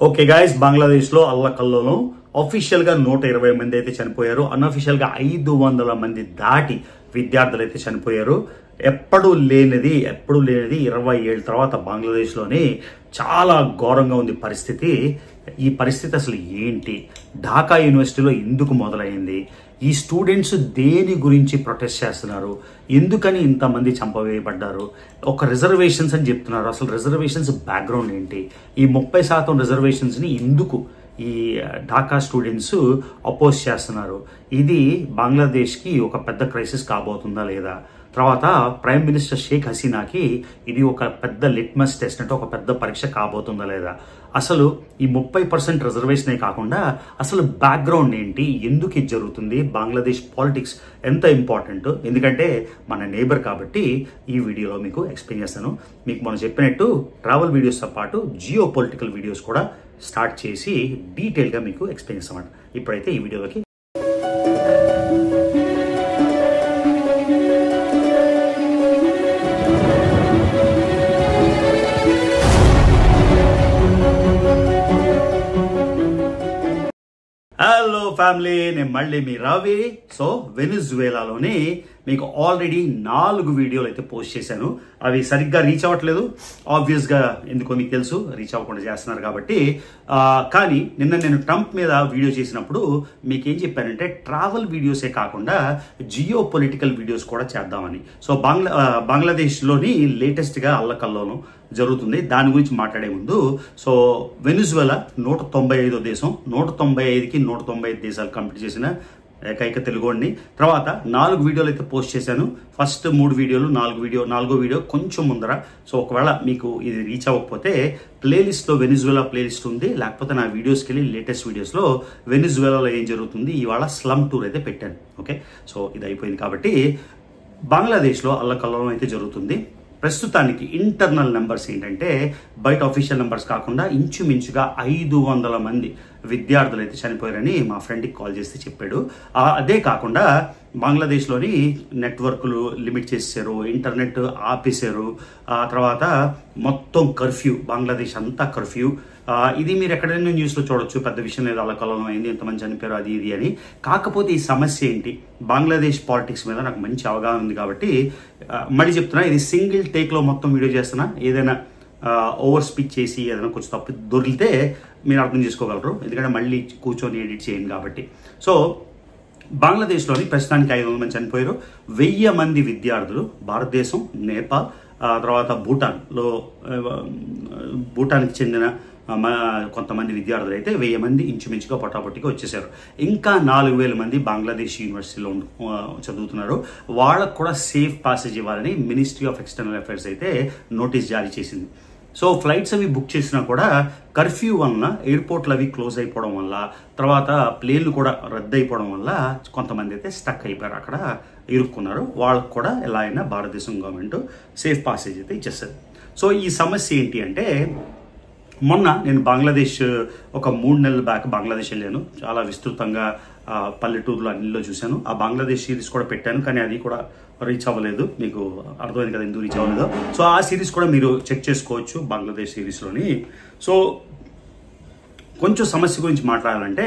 Okay guys, Bangladesh లో అల్లకల్లోలం official గా 120 మంది అయితే చనిపోయారు. అన్అఫీషియల్ గా 500 మంది దాటి విద్యార్థులు అయితే చనిపోయారు. ఎప్పుడు లేనిది 20 ఏళ్ళ తర్వాత బంగ్లాదేశ్ లోని చాలా ఘోరంగా ఉంది పరిస్థితి. ఈ పరిస్థితి అసలు ఏంటి, ఢాకా యూనివర్సిటీలో ఎందుకు మొదలైంది, ఈ స్టూడెంట్స్ దేని గురించి ప్రొటెస్ట్ చేస్తున్నారు, ఎందుకని ఇంతమంది చంపవేయబడ్డారు, ఒక రిజర్వేషన్స్ అని చెప్తున్నారు. అసలు రిజర్వేషన్స్ బ్యాక్గ్రౌండ్ ఏంటి, ఈ 30% రిజర్వేషన్స్ని ఎందుకు ఈ ఢాకా స్టూడెంట్స్ అపోజ్ చేస్తున్నారు, ఇది బంగ్లాదేశ్కి ఒక పెద్ద క్రైసిస్ కాబోతుందా లేదా, తర్వాత ప్రైమ్ మినిస్టర్ షేక్ హసీనాకి ఇది ఒక పెద్ద లిట్మస్ టెస్ట్ అంటే ఒక పెద్ద పరీక్ష కాబోతుందా లేదా, అసలు ఈ 30% రిజర్వేషనే కాకుండా అసలు బ్యాక్గ్రౌండ్ ఏంటి, ఎందుకు ఇది జరుగుతుంది, బంగ్లాదేశ్ పాలిటిక్స్ ఎంత ఇంపార్టెంట్, ఎందుకంటే మన నేబర్ కాబట్టి ఈ వీడియోలో మీకు ఎక్స్ప్లెయిన్ చేస్తాను. మీకు మనం చెప్పినట్టు ట్రావెల్ వీడియోస్తో పాటు జియో పొలిటికల్ వీడియోస్ కూడా స్టార్ట్ చేసి డీటెయిల్గా మీకు ఎక్స్ప్లెయిన్ చేస్తామంట. ఇప్పుడైతే ఈ వీడియోలోకి హలో ఫ్యామిలీ, నేను మళ్ళీ మీ రవి. సో వెనిజువేలాలోని మీకు ఆల్రెడీ 4 వీడియోలు అయితే పోస్ట్ చేశాను. అవి సరిగ్గా రీచ్ అవ్వట్లేదు, ఆబ్వియస్గా ఎందుకో మీకు తెలుసు, రీచ్ అవ్వకుండా చేస్తున్నారు కాబట్టి. కానీ నిన్న నేను ట్రంప్ మీద వీడియో చేసినప్పుడు మీకు ఏం చెప్పానంటే ట్రావెల్ వీడియోసే కాకుండా జియో పొలిటికల్ వీడియోస్ కూడా చేద్దామని. సో బంగ్లాదేశ్లోని లేటెస్ట్గా అల్లకల్లోలం జరుగుతుంది, దాని గురించి మాట్లాడే ముందు సో వెనిజువేలా 195వ దేశం, 195కి 195 దేశాలు కంప్లీట్ చేసిన ఏకైక తెలుగువాడిని. తర్వాత 4 వీడియోలు అయితే పోస్ట్ చేశాను. ఫస్ట్ 3 వీడియోలు, 4గో వీడియో కొంచెం ముందర. సో ఒకవేళ మీకు ఇది రీచ్ అవ్వకపోతే ప్లేలిస్ట్లో వెనిజువేలా ప్లేలిస్ట్ ఉంది, లేకపోతే నా వీడియోస్కి వెళ్ళి లేటెస్ట్ వీడియోస్లో వెనిజువేలాలో ఏం జరుగుతుంది ఇవాళ స్లమ్ టూర్ అయితే పెట్టాను. ఓకే, సో ఇది అయిపోయింది కాబట్టి బంగ్లాదేశ్లో అల్లకల్లోలం అయితే జరుగుతుంది. ప్రస్తుతానికి ఇంటర్నల్ నెంబర్స్ ఏంటంటే బయట అఫీషియల్ నెంబర్స్ కాకుండా ఇంచుమించుగా 500 మంది విద్యార్థులు అయితే చనిపోయారని మా ఫ్రెండ్కి కాల్ చేస్తే చెప్పాడు. అదే కాకుండా బంగ్లాదేశ్లోని నెట్వర్క్లు లిమిట్ చేశారు, ఇంటర్నెట్ ఆపేశారు, తర్వాత మొత్తం కర్ఫ్యూ, బంగ్లాదేశ్ అంతా కర్ఫ్యూ. ఇది మీరు ఎక్కడైనా న్యూస్లో చూడొచ్చు, పెద్ద విషయం లేదు, అల్లకల్లోలం అయింది, ఎంతమంది చనిపోయారు అది ఇది అని. కాకపోతే ఈ సమస్య ఏంటి, బంగ్లాదేశ్ పాలిటిక్స్ మీద నాకు మంచి అవగాహన ఉంది కాబట్టి మళ్ళీ చెప్తున్నా, ఇది సింగిల్ టేక్లో మొత్తం వీడియో చేస్తున్నా. ఏదైనా ఓవర్ స్పీచ్ చేసి ఏదైనా కొంచెం తప్పు దొరికితే మీరు అర్థం చేసుకోగలరు, ఎందుకంటే మళ్ళీ కూర్చొని ఎడిట్ చేయండి కాబట్టి. సో బంగ్లాదేశ్లోని ప్రస్తుతానికి 500 మంది చనిపోయారు. 1000 మంది విద్యార్థులు భారతదేశం, నేపాల్, తర్వాత భూటాన్కి చెందిన కొంతమంది విద్యార్థులు అయితే 1000 మంది ఇంచుమించుగా పొటాపొట్టిగా వచ్చేసారు. ఇంకా 4000 మంది బంగ్లాదేశ్ యూనివర్సిటీలో చదువుతున్నారు. వాళ్ళకు కూడా సేఫ్ పాసేజ్ ఇవ్వాలని మినిస్ట్రీ ఆఫ్ ఎక్స్టర్నల్ అఫైర్స్ అయితే నోటీస్ జారీ చేసింది. సో ఫ్లైట్స్ అవి బుక్ చేసినా కూడా కర్ఫ్యూ వలన, ఎయిర్పోర్ట్లు అవి క్లోజ్ అయిపోవడం వల్ల, తర్వాత ప్లేన్లు కూడా రద్దు అయిపోవడం వల్ల కొంతమంది అయితే స్టక్ అయిపోయారు, అక్కడ ఇరుక్కున్నారు. వాళ్ళకు కూడా ఎలా అయినా భారతదేశం గవర్నమెంట్ సేఫ్ పాసేజ్ అయితే ఇచ్చేస్తుంది. సో ఈ సమస్య ఏంటి అంటే, మొన్న నేను బంగ్లాదేశ్ ఒక 3 నెలల బ్యాక్ బంగ్లాదేశ్ వెళ్ళాను. చాలా విస్తృతంగా పల్లెటూరులో అన్నిలో చూశాను. ఆ బంగ్లాదేశ్ సిరీస్ కూడా పెట్టాను, కానీ అది కూడా రీచ్ అవ్వలేదు. మీకు అర్థమైంది కదా ఎందుకు రీచ్ అవ్వలేదు. సో ఆ సిరీస్ కూడా మీరు చెక్ చేసుకోవచ్చు బంగ్లాదేశ్ సిరీస్లోని. సో కొంచెం సమస్య గురించి మాట్లాడాలంటే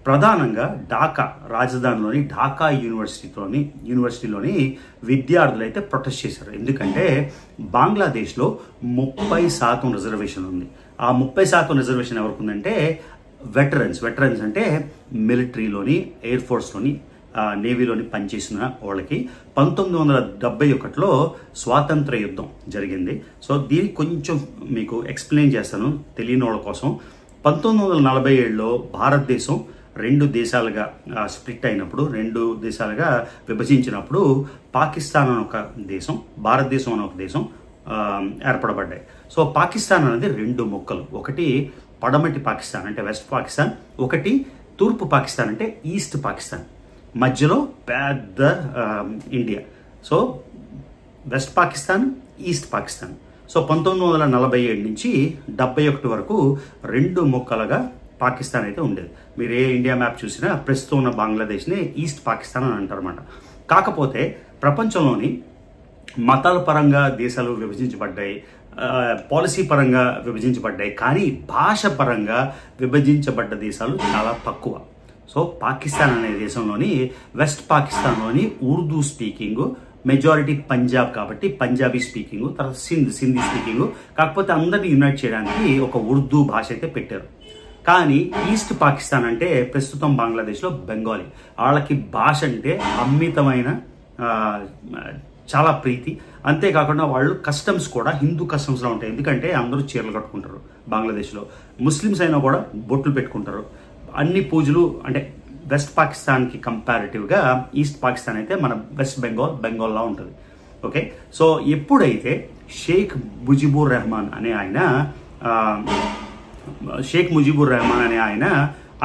ప్రధానంగా ఢాకా రాజధానిలోని ఢాకా యూనివర్సిటీలోని విద్యార్థులు అయితే ప్రొటెస్ట్ చేశారు. ఎందుకంటే బంగ్లాదేశ్లో 30% రిజర్వేషన్ ఉంది. ఆ 30% రిజర్వేషన్ ఎవరికి ఉందంటే వెటరన్స్ అంటే మిలిటరీలోని, ఎయిర్ ఫోర్స్లోని, నేవీలోని పనిచేసిన వాళ్ళకి 1971లో స్వాతంత్ర యుద్ధం జరిగింది. సో దీనికి కొంచెం మీకు ఎక్స్ప్లెయిన్ చేస్తాను తెలియని వాళ్ళ కోసం. 1947లో భారతదేశం 2 దేశాలుగా స్ప్లిట్ అయినప్పుడు, 2 దేశాలుగా విభజించినప్పుడు పాకిస్తాన్ అని ఒక దేశం, భారతదేశం అని ఒక దేశం ఏర్పడబడ్డాయి. సో పాకిస్తాన్ అనేది 2 ముక్కలు, ఒకటి పడమటి పాకిస్తాన్ అంటే వెస్ట్ పాకిస్తాన్, ఒకటి తూర్పు పాకిస్తాన్ అంటే ఈస్ట్ పాకిస్తాన్, మధ్యలో పెద్ద India. So west Pakistan, east Pakistan. So 1947 నుంచి 71 వరకు 2 ముక్కలుగా పాకిస్తాన్ అయితే ఉండేది. మీరు ఏ ఇండియా మ్యాప్ చూసినా ప్రస్తుతం ఉన్న బంగ్లాదేశ్ని ఈస్ట్ పాకిస్తాన్ అని అంటారన్నమాట. కాకపోతే ప్రపంచంలోని మతాల పరంగా దేశాలు విభజించబడ్డాయి, పాలసీ పరంగా విభజించబడ్డాయి, కానీ భాష పరంగా విభజించబడ్డ దేశాలు చాలా తక్కువ. సో పాకిస్తాన్ అనే దేశంలోని వెస్ట్ పాకిస్తాన్లోని ఉర్దూ స్పీకింగ్ మెజారిటీ పంజాబ్ కాబట్టి పంజాబీ స్పీకింగ్, తర్వాత సింధీ స్పీకింగ్. కాకపోతే అందరినీ యునైట్ చేయడానికి ఒక ఉర్దూ భాష అయితే పెట్టారు. కానీ ఈస్ట్ పాకిస్తాన్ అంటే ప్రస్తుతం బంగ్లాదేశ్లో బెంగాలీ. వాళ్ళకి భాష అంటే అమితమైన చాలా ప్రీతి. అంతేకాకుండా వాళ్ళు కస్టమ్స్ కూడా హిందూ కస్టమ్స్లో ఉంటాయి. ఎందుకంటే అందరూ చీరలు కట్టుకుంటారు బంగ్లాదేశ్లో. ముస్లిమ్స్ అయినా కూడా బొట్లు పెట్టుకుంటారు. అన్ని పూజలు అంటే వెస్ట్ పాకిస్తాన్కి కంపారిటివ్గా ఈస్ట్ పాకిస్తాన్ అయితే మన వెస్ట్ బెంగాల్లా ఉంటుంది. ఓకే, సో ఎప్పుడైతే షేక్ ముజిబుర్ రెహమాన్ అనే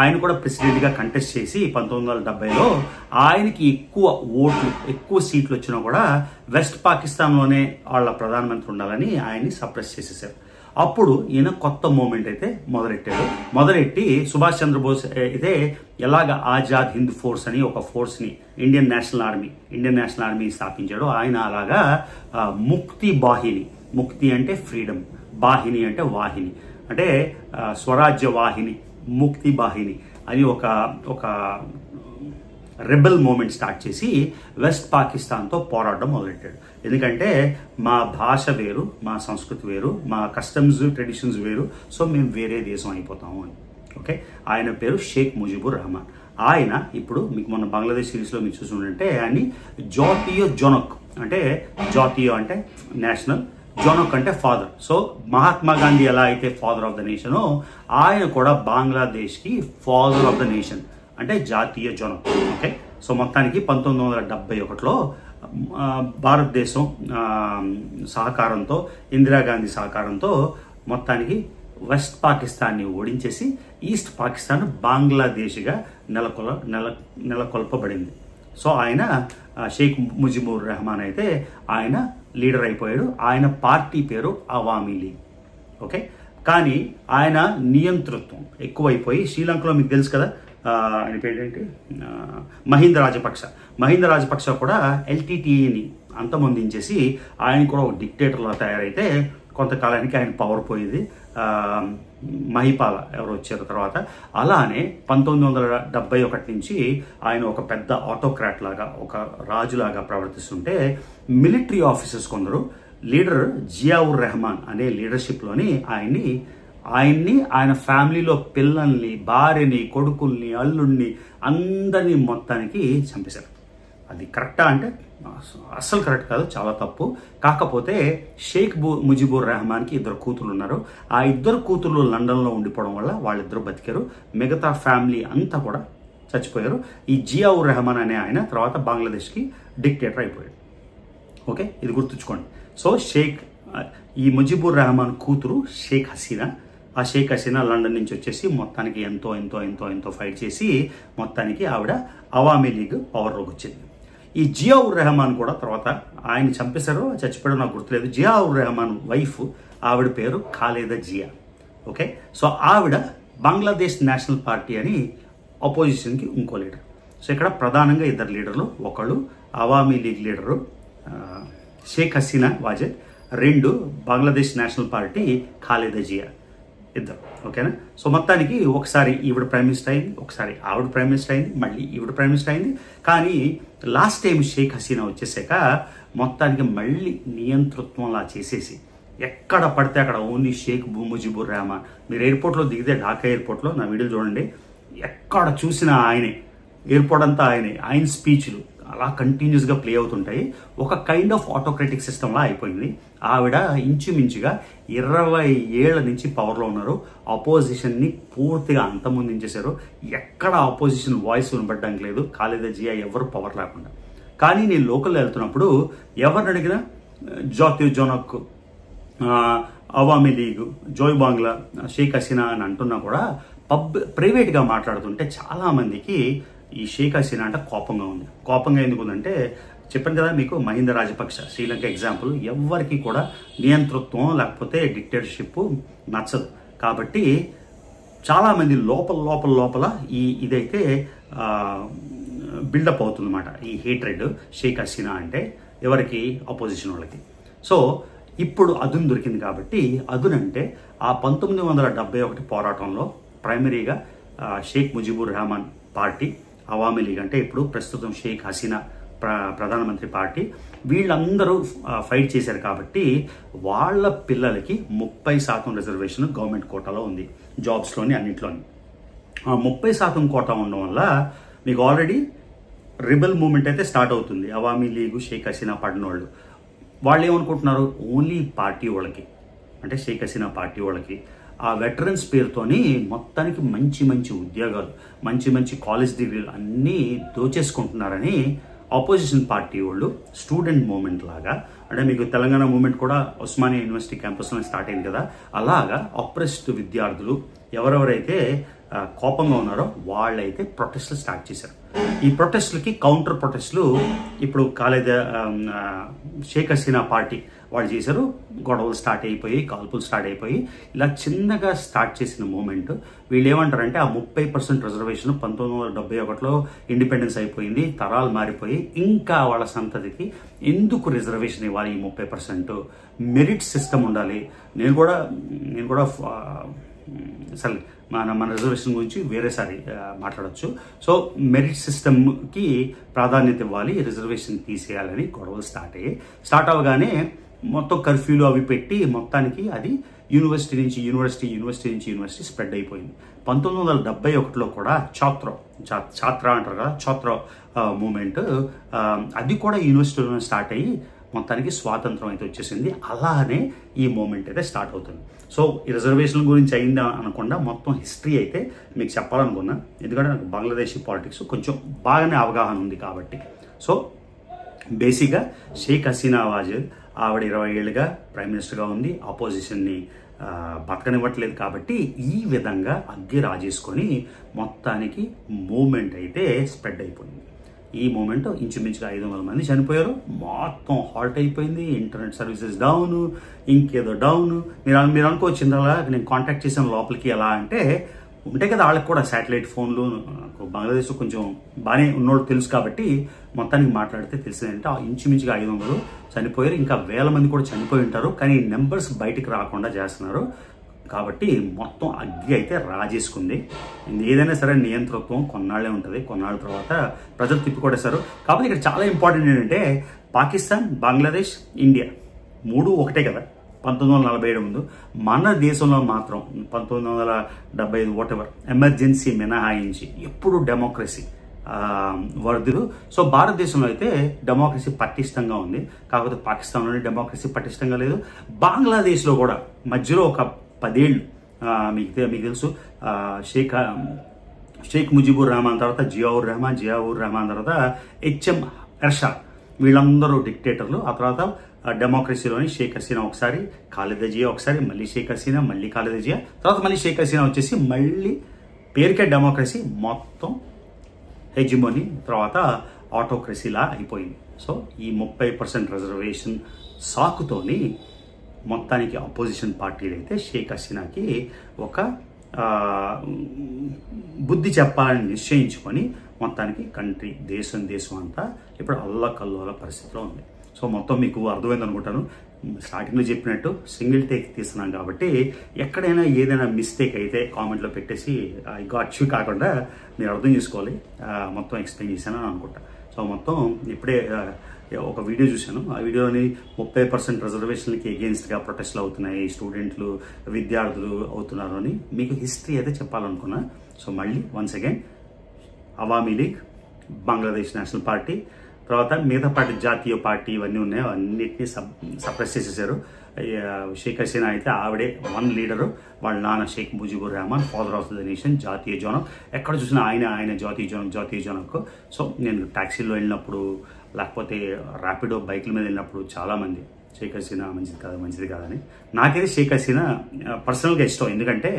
ఆయన కూడా ప్రెసిడెంట్గా కంటెస్ట్ చేసి 1970లో ఆయనకి ఎక్కువ సీట్లు వచ్చినా కూడా వెస్ట్ పాకిస్తాన్లోనే వాళ్ళ ప్రధానమంత్రి ఉండాలని ఆయన్ని సప్రెస్ చేసేసారు. అప్పుడు ఈయన కొత్త మూమెంట్ అయితే మొదలెట్టి సుభాష్ చంద్రబోస్ అయితే ఎలాగ ఆజాద్ హింద్ ఫోర్స్ అని ఒక ఫోర్స్ని ఇండియన్ నేషనల్ ఆర్మీ స్థాపించాడు. ఆయన అలాగా ముక్తి బాహిని, ముక్తి అంటే ఫ్రీడమ్, బాహిని అంటే వాహిని, అంటే స్వరాజ్య వాహిని, ముక్తి బాహిని అని ఒక రెబెల్ మూమెంట్ స్టార్ట్ చేసి వెస్ట్ పాకిస్తాన్తో పోరాడడం మొదలెట్టాడు. ఎందుకంటే మా భాష వేరు, మా సంస్కృతి వేరు, మా కస్టమ్స్ ట్రెడిషన్స్ వేరు, సో మేము వేరే దేశం అయిపోతాము అని. ఓకే, ఆయన పేరు షేక్ ముజిబుర్ రెహమాన్. ఆయన ఇప్పుడు మీకు మొన్న బంగ్లాదేశ్ సిరీస్లో మీరు చూసుకుంటే ఆయన్ని జాతీయ జొనక్, అంటే జాతీయ అంటే నేషనల్, జొనక్ అంటే ఫాదర్. సో మహాత్మా గాంధీ ఎలా అయితే ఫాదర్ ఆఫ్ ద నేషనో ఆయన కూడా బంగ్లాదేశ్కి ఫాదర్ ఆఫ్ ద నేషన్, అంటే జాతీయ జొనక్. ఓకే, సో మొత్తానికి 1971లో భారతదేశం సహకారంతో, ఇందిరాగాంధీ సహకారంతో మొత్తానికి వెస్ట్ పాకిస్తాన్ని ఓడించేసి ఈస్ట్ పాకిస్తాన్ బంగ్లాదేశ్గా నెలకొల్పబడింది. సో ఆయన షేక్ ముజిబుర్ రెహమాన్ అయితే ఆయన లీడర్ అయిపోయాడు. ఆయన పార్టీ పేరు అవామీ లీగ్. ఓకే, కానీ ఆయన నియంతృత్వం ఎక్కువైపోయి శ్రీలంకలో మీకు తెలుసు కదా, ఆయన పేరేంటి, మహింద రాజపక్ష కూడా ఎల్టీటీఈని అంతమొందించేసి ఆయన కూడా ఒక డిక్టేటర్లా తయారైతే కొంతకాలానికి ఆయన పవర్ పోయింది. మహిపాల ఎవరు వచ్చారు తర్వాత. అలానే 1971 నుంచి ఆయన ఒక పెద్ద ఆటోక్రాట్ లాగా, ఒక రాజులాగా ప్రవర్తిస్తుంటే మిలిటరీ ఆఫీసర్స్ కొందరు లీడర్ జియావుర్ రెహమాన్ అనే లీడర్షిప్లోని ఆయన్ని ఆయన ఫ్యామిలీలో పిల్లల్ని, భార్యని, కొడుకుల్ని, అల్లుడిని అందరినీ మొత్తానికి చంపేశారు. అది కరెక్టా అంటే అస్సలు కరెక్ట్ కాదు, చాలా తప్పు. కాకపోతే షేక్ ముజిబుర్ రెహమాన్కి 2 కూతురు ఉన్నారు. ఆ 2 కూతుర్లు లండన్లో ఉండిపోవడం వల్ల వాళ్ళిద్దరూ బతికారు. మిగతా ఫ్యామిలీ అంతా కూడా చచ్చిపోయారు. ఈ జియావుర్ రెహమాన్ అనే ఆయన తర్వాత బంగ్లాదేశ్కి డిక్టేటర్ అయిపోయాడు. ఓకే, ఇది గుర్తుంచుకోండి. సో ఈ ముజిబుర్ రెహమాన్ కూతురు షేక్ హసీనా. ఆ షేక్ హసీనా లండన్ నుంచి వచ్చేసి మొత్తానికి ఎంతో ఫైట్ చేసి మొత్తానికి ఆవిడ అవామీ లీగ్ పవర్లోకి వచ్చింది. ఈ జియావుర్ రెహమాన్ కూడా తర్వాత ఆయన చంపేశారో చచ్చిపోయాడో నాకు గుర్తులేదు. జియావుర్ రెహమాన్ వైఫ్, ఆవిడ పేరు ఖాలేదా జియా. ఓకే, సో ఆవిడ బంగ్లాదేశ్ నేషనల్ పార్టీ అని అపోజిషన్కి ఇంకో లీడర్. సో ఇక్కడ ప్రధానంగా 2 లీడర్లు, ఒకళ్ళు Awami League leader Sheikh Hasina Wazed, 2 Bangladesh National Party Khaleda Zia, 2. ఓకేనా, సో మొత్తానికి ఒకసారి ఈవిడ ప్రైమ్ మినిస్టర్ అయింది, ఒకసారి ఆవిడ ప్రైమ్ మినిస్టర్ అయింది, మళ్ళీ ఈవిడ ప్రైమ్ మినిస్టర్ అయింది. కానీ లాస్ట్ టైం షేక్ హసీనా వచ్చేసాక మొత్తానికి మళ్ళీ నియంతృత్వంలా చేసేసి ఎక్కడ పడితే అక్కడ ఓన్లీ షేక్ ముజిబుర్ రెహమాన్. మీరు ఎయిర్పోర్ట్లో దిగితే, ఢాకా ఎయిర్పోర్ట్లో నా వీడియోలు చూడండి, ఎక్కడ చూసినా ఆయనే, ఎయిర్పోర్ట్ అంతా ఆయన స్పీచ్లు అలా కంటిన్యూస్గా ప్లే అవుతుంటాయి. ఒక కైండ్ ఆఫ్ ఆటోక్రటిక్ సిస్టమ్లా అయిపోయింది. ఆవిడ ఇంచుమించుగా 20 ఏళ్ల నుంచి పవర్లో ఉన్నారు. అపోజిషన్ని పూర్తిగా అంతమొందించేశారు. ఎక్కడ అపోజిషన్ వాయిస్ వినపడడానికి లేదు. ఖాలేదా జియా ఎవరు పవర్ లేకుండా. కానీ నేను లోకల్లో వెళ్తున్నప్పుడు ఎవరిని అడిగినా జాతీయ జొనక్, అవామీ లీగ్, జోయ్ బాంగ్లా, షేక్ హసీనా అని అంటున్నా కూడా ప్రైవేట్గా మాట్లాడుతుంటే చాలామందికి ఈ షేక్ హసీనా అంటే కోపంగా ఎందుకు ఉందంటే, చెప్పాను కదా మీకు, మహింద రాజపక్ష శ్రీలంక ఎగ్జాంపుల్. ఎవరికి కూడా నియంతృత్వం లేకపోతే డిక్టేటర్షిప్ నచ్చదు. కాబట్టి చాలామంది లోపల ఇదైతే బిల్డప్ అవుతుందన్నమాట, ఈ హేట్రెడ్ షేక్ హసీనా అంటే ఎవరికి, అపోజిషన్ వాళ్ళకి. సో ఇప్పుడు అదును దొరికింది కాబట్టి అదునంటే ఆ 1971 పోరాటంలో ప్రైమరీగా షేక్ ముజిబుర్ రెహమాన్ పార్టీ, అవామీ లీగ్ అంటే ఇప్పుడు ప్రస్తుతం షేక్ హసీనా ప్రధానమంత్రి పార్టీ, వీళ్ళందరూ ఫైట్ చేశారు కాబట్టి వాళ్ళ పిల్లలకి 30% రిజర్వేషన్ గవర్నమెంట్ కోటాలో ఉంది, జాబ్స్లోని అన్నింటిలోని. ఆ 30% కోటా ఉండడం వల్ల మీకు ఆల్రెడీ రిబల్ మూవ్మెంట్ అయితే స్టార్ట్ అవుతుంది. అవామీ లీగు, షేక్ హసీనా పడిన వాళ్ళు ఏమనుకుంటున్నారు, ఓన్లీ పార్టీ వాళ్ళకి అంటే షేక్ హసీనా పార్టీ వాళ్ళకి ఆ వెటరన్స్ పేరుతోని మొత్తానికి మంచి మంచి ఉద్యోగాలు, మంచి మంచి కాలేజ్ డిగ్రీలు అన్నీ దోచేసుకుంటున్నారని ఆపోజిషన్ పార్టీ వాళ్ళు స్టూడెంట్ మూవ్మెంట్ లాగా, అంటే మీకు తెలంగాణ మూవ్మెంట్ కూడా ఉస్మానియా యూనివర్సిటీ క్యాంపస్లో స్టార్ట్ అయింది కదా, అలాగా అప్రెస్డ్ విద్యార్థులు ఎవరెవరైతే కోపంగా ఉన్నారో వాళ్ళైతే ప్రొటెస్టులు స్టార్ట్ చేశారు. ఈ ప్రొటెస్టులకి కౌంటర్ ప్రొటెస్టులు ఇప్పుడు షేక్ హసీనా పార్టీ వాళ్ళు చేశారు. గొడవలు స్టార్ట్ అయిపోయి, కాల్పులు స్టార్ట్ అయిపోయి, ఇలా చిన్నగా స్టార్ట్ చేసిన మూమెంట్ వీళ్ళు ఏమంటారంటే ఆ 30% రిజర్వేషన్ 1971లో ఇండిపెండెన్స్ అయిపోయింది, తరాలు మారిపోయి ఇంకా వాళ్ళ సంతతికి ఎందుకు రిజర్వేషన్ ఇవ్వాలి, ఈ 30%? మెరిట్ సిస్టమ్ ఉండాలి. నేను కూడా అసలు మన రిజర్వేషన్ గురించి వేరేసారి మాట్లాడచ్చు. సో మెరిట్ సిస్టమ్కి ప్రాధాన్యత ఇవ్వాలి, రిజర్వేషన్ తీసేయాలని గొడవలు స్టార్ట్ అవ్వగానే మొత్తం కర్ఫ్యూలు అవి పెట్టి మొత్తానికి అది యూనివర్సిటీ నుంచి యూనివర్సిటీ స్ప్రెడ్ అయిపోయింది. 1971లో కూడా ఛాత్ర అంటారు కదా, ఛాత్ర మూమెంట్, అది కూడా యూనివర్సిటీలో స్టార్ట్ అయ్యి మొత్తానికి స్వాతంత్రం అయితే వచ్చేసింది. అలానే ఈ మూమెంట్ అయితే స్టార్ట్ అవుతుంది. సో ఈ రిజర్వేషన్ గురించి అయిందా అనకుండా మొత్తం హిస్టరీ అయితే మీకు చెప్పాలనుకున్నా, ఎందుకంటే నాకు బంగ్లాదేశీ పాలిటిక్స్ కొంచెం బాగానే అవగాహన ఉంది కాబట్టి. సో బేసిక్గా షేక్ హసీనా వాజేద్ ఆవిడ 20 ఏళ్ళుగా ప్రైమ్ మినిస్టర్గా ఉంది, ఆపోజిషన్ని బతకనివ్వట్లేదు కాబట్టి ఈ విధంగా అగ్గి రాజేసుకొని మొత్తానికి మూమెంట్ అయితే స్ప్రెడ్ అయిపోయింది. ఈ మూమెంట్ ఇంచుమించుగా 500 మంది చనిపోయారు, మొత్తం హాల్ట్ అయిపోయింది, ఇంటర్నెట్ సర్వీసెస్ డౌన్, ఇంకేదో డౌన్. మీరు అనుకోవచ్చిందలా నేను కాంటాక్ట్ చేసిన లోపలికి ఎలా అంటే ఉంటాయి కదా వాళ్ళకి కూడా శాటిలైట్ ఫోన్లు, బంగ్లాదేశ్ కొంచెం బాగానే ఉన్నోళ్ళు తెలుసు కాబట్టి మొత్తానికి మాట్లాడితే తెలిసిందంటే ఇంచుమించుగా 500 చనిపోయారు, ఇంకా వేల మంది కూడా చనిపోయి ఉంటారు. కానీ నెంబర్స్ బయటికి రాకుండా చేస్తున్నారు కాబట్టి మొత్తం అగ్గి అయితే రాజేసుకుంది. ఏదైనా సరే నియంతృత్వం కొన్నాళ్లే ఉంటుంది, కొన్నాళ్ళ తర్వాత ప్రజలు తిప్పికొట్టేశారు. కాబట్టి ఇక్కడ చాలా ఇంపార్టెంట్ ఏంటంటే పాకిస్తాన్, బంగ్లాదేశ్, ఇండియా 3 ఒకటే కదా 1947 ముందు. మన దేశంలో మాత్రం 1975 వాటెవర్ ఎమర్జెన్సీ మినహాయించి ఎప్పుడు డెమోక్రసీ వర్ధులు. సో భారతదేశంలో అయితే డెమోక్రసీ పటిష్టంగా ఉంది, కాకపోతే పాకిస్తాన్లోనే డెమోక్రసీ పటిష్టంగా లేదు. బంగ్లాదేశ్లో కూడా మధ్యలో ఒక 10 ఏళ్ళు మీకు తెలుసు, షేక్ ముజిబుర్ రెహమాన్ తర్వాత జియావుర్ రెహమాన్ తర్వాత హెచ్ఎం ఎర్షాద్, వీళ్ళందరూ డిక్టేటర్లు. ఆ తర్వాత డెమోక్రసీలోని షేక్ హసీనా ఒకసారి, ఖాలిదా జియా ఒకసారి, మళ్ళీ షేక్ హసీనా, మళ్ళీ ఖాలిదా జియా, తర్వాత మళ్ళీ షేక్ హసీనా వచ్చేసి మళ్ళీ పేరుకే డెమోక్రసీ, మొత్తం హెజిమోనీ, తర్వాత ఆటోక్రసీలా అయిపోయింది. సో ఈ 30% రిజర్వేషన్ సాకుతోని మొత్తానికి అపోజిషన్ పార్టీలు అయితే షేక్ హసీనాకి ఒక బుద్ధి చెప్పాలని నిశ్చయించుకొని మొత్తానికి కంట్రీ దేశం అంతా ఇప్పుడు అల్లకల్లోల పరిస్థితిలో ఉంది. సో మొత్తం మీకు అర్థమైంది అనుకుంటాను. స్టార్టింగ్లో చెప్పినట్టు సింగిల్ టేక్ తీస్తున్నాం కాబట్టి ఎక్కడైనా ఏదైనా మిస్టేక్ అయితే కామెంట్లో పెట్టేసి ఐ గాట్ యూ కాకుండా మీరు అర్థం చేసుకోవాలి, మొత్తం ఎక్స్ప్లెయిన్ చేశానని అనుకుంటా. సో మొత్తం ఇప్పుడే ఒక వీడియో చూశాను, ఆ వీడియోని 30% రిజర్వేషన్లకి ఎగెయిన్స్ట్గా ప్రొటెస్ట్లు అవుతున్నాయి, స్టూడెంట్లు విద్యార్థులు అవుతున్నారు అని మీకు హిస్టరీ అయితే చెప్పాలనుకున్నా. సో మళ్ళీ once again Awami league, Bangladesh National party, తర్వాత మిగతా పార్టీ జాతీయ పార్టీ ఇవన్నీ ఉన్నాయి, అన్నిటినీ సప్రెస్ చేసేసారు. షేక్ హసీనా అయితే ఆవిడే 1 లీడరు, వాళ్ళ నాన్న Sheikh Mujibur Rahman, father of the nation, జాతీయ జోనం. ఎక్కడ చూసినా ఆయన జాతీయ జోనంకు. సో నేను ట్యాక్సీలో వెళ్ళినప్పుడు లేకపోతే ర్యాపిడో బైక్ల మీద వెళ్ళినప్పుడు చాలామంది షేక్ హసీనా మంచిది కాదని. నాకైతే షేక్ హసీనా పర్సనల్గా ఇష్టం, ఎందుకంటే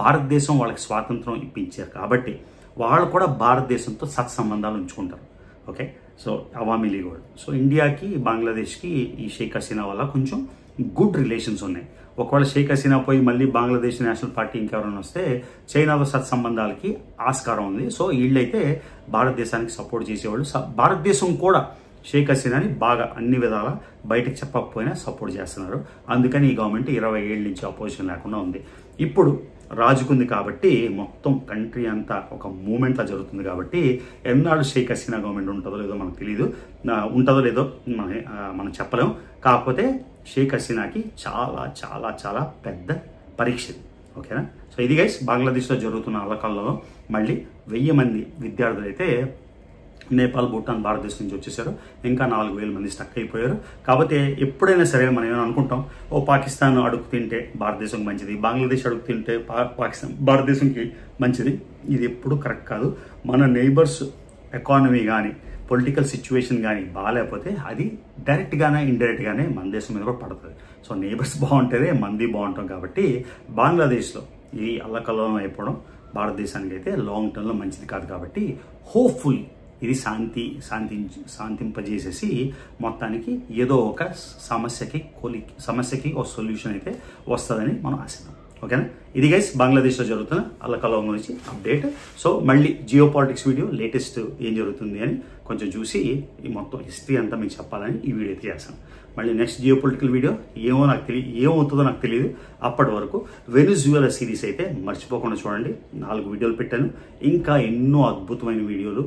భారతదేశం వాళ్ళకి స్వాతంత్రం ఇప్పించారు కాబట్టి వాళ్ళు కూడా భారతదేశంతో సత్సంబంధాలు ఉంచుకుంటారు. ఓకే, సో అవామీ లీగ్ వాళ్ళు. సో ఇండియాకి బంగ్లాదేశ్కి ఈ షేక్ హసీనా వల్ల కొంచెం గుడ్ రిలేషన్స్ ఉన్నాయి. ఒకవేళ షేక్ హసీనా పోయి మళ్ళీ బంగ్లాదేశ్ నేషనల్ పార్టీ ఇంకెవరైనా వస్తే చైనాతో సత్సంబంధాలకి ఆస్కారం ఉంది. సో వీళ్ళైతే భారతదేశానికి సపోర్ట్ చేసేవాళ్ళు. భారతదేశం కూడా షేక్ హసీనాని బాగా అన్ని విధాలా బయటకు చెప్పకపోయినా సపోర్ట్ చేస్తున్నారు. అందుకని ఈ గవర్నమెంట్ 20 ఏళ్ళ నుంచి అపోజిషన్ లేకుండా ఉంది. ఇప్పుడు రాజుకుంది కాబట్టి మొత్తం కంట్రీ అంతా ఒక మూమెంట్లా జరుగుతుంది కాబట్టి ఎన్నాళ్ళు షేక్ హసీనా గవర్నమెంట్ ఉంటుందో లేదో మనకు తెలియదు, ఉంటుందో లేదో మనం చెప్పలేం. కాకపోతే షేక్ హసీనాకి చాలా చాలా చాలా పెద్ద పరీక్ష. ఓకేనా? సో ఇది గైస్ బంగ్లాదేశ్లో జరుగుతున్న అల్లకల్లో మళ్ళీ 1000 మంది విద్యార్థులు అయితే నేపాల్, భూటాన్, భారతదేశం నుంచి వచ్చేసారు. ఇంకా 4000 మంది స్టక్ అయిపోయారు. కాకపోతే ఎప్పుడైనా సరే మనం ఏమైనా అనుకుంటాం, పాకిస్తాన్ అడుగు తింటే భారతదేశం మంచిది, బంగ్లాదేశ్ అడుగు తింటే పాకిస్తాన్ భారతదేశంకి మంచిది. ఇది ఎప్పుడు కరెక్ట్ కాదు. మన నైబర్స్ ఎకానమీ కానీ పొలిటికల్ సిచ్యువేషన్ కానీ బాగాలేకపోతే అది డైరెక్ట్గానే ఇండైరెక్ట్గానే మన దేశం మీద కూడా పడుతుంది. సో నైబర్స్ బాగుంటేనే మంది బాగుంటాం. కాబట్టి బంగ్లాదేశ్లో ఇది అల్లకల్లోలం అయిపోవడం భారతదేశానికి అయితే లాంగ్ టర్మ్లో మంచిది కాదు. కాబట్టి హోప్ఫుల్ ఇది శాంతింపజేసేసి మొత్తానికి ఏదో ఒక సమస్యకి ఒక సొల్యూషన్ అయితే వస్తుందని మనం ఆశిద్దాం. ఓకేనా? ఇది గైస్ బంగ్లాదేశ్లో జరుగుతున్న అల్లకల్లోలం గురించి అప్డేట్. సో మళ్ళీ జియో పాలిటిక్స్ వీడియో లేటెస్ట్ ఏం జరుగుతుంది అని కొంచెం చూసి ఈ మొత్తం హిస్టరీ అంతా మీకు చెప్పాలని ఈ వీడియో అయితే చేస్తాను. మళ్ళీ నెక్స్ట్ జియో పొలిటికల్ వీడియో ఏమవుతుందో నాకు తెలియదు. అప్పటి వరకు వెనిజువేలా సిరీస్ అయితే మర్చిపోకుండా చూడండి. 4 వీడియోలు పెట్టాను. ఇంకా ఎన్నో అద్భుతమైన వీడియోలు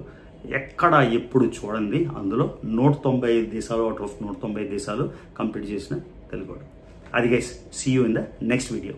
ఎక్కడ ఎప్పుడు చూడండి. అందులో 195 దేశాలు అవుట్ ఆఫ్ 195 దేశాలు కంప్లీట్ చేసిన తెలుగు. అది guys, see you in the next video.